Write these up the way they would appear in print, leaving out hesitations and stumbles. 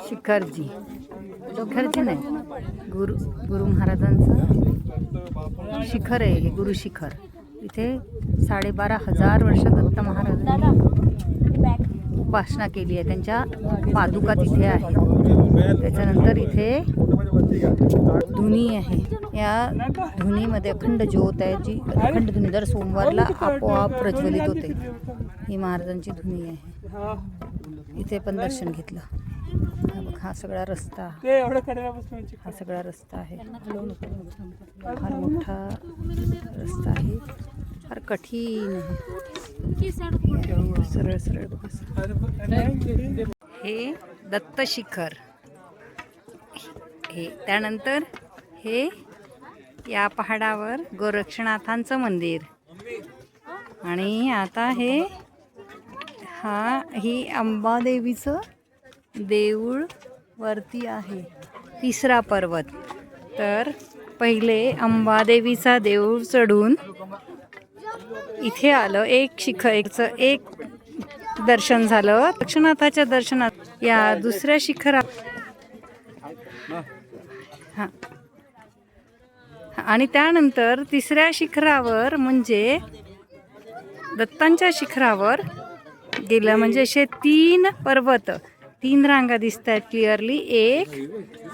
शिखरजी शिखरजी नाही, गुरु महाराजांचं शिखर आहे हे, गुरु शिखर. इथे 12,500 वर्ष दत्त महाराजांनी उपासना केली आहे. त्यांच्या पादुका तिथे आहेत. त्याच्यानंतर इथे धुनी आहे. या धुनीमध्ये अखंड ज्योत आहे, जी अखंड धुनी दर सोमवारला आपोआप प्रज्वलित होते. ही महाराजांची धुनी आहे. इथे पण दर्शन घेतलं. हा सगळा रस्ता, हा सगळा रस्ता आहे. फार मोठा रस्ता आहे, फार कठीण आहे. सरळ सरळ बस. हे दत्त शिखर हे. त्यानंतर हे या पहाडावर गोरक्षनाथांचं मंदिर. आणि आता हे ही अंबादेवीचं देऊळ वरती आहे. 3रा पर्वत. तर पहिले अंबादेवीचा देऊळ चढून इथे आलं. एक शिखरचं एक दर्शन झालं. दक्षिणाथाच्या दर्शनात या दुसऱ्या शिखरात आणि त्यानंतर 3ऱ्या शिखरावर म्हणजे दत्तांच्या शिखरावर गेलं. म्हणजे असे 3 पर्वत, 3 रांगा दिसत आहेत क्लिअरली. 1,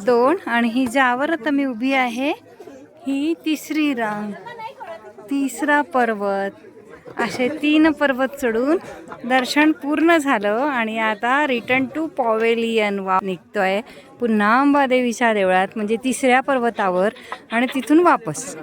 2 आणि ही ज्यावर आता मी उभी आहे ही 3री रांग, 3रा पर्वत. असे 3 पर्वत चढून दर्शन पूर्ण झालं. आणि आता रिटर्न टू पॉवेलियन निघतोय पुन्हा अंबादेवीच्या देवळात, म्हणजे 3ऱ्या पर्वतावर आणि तिथून वापस.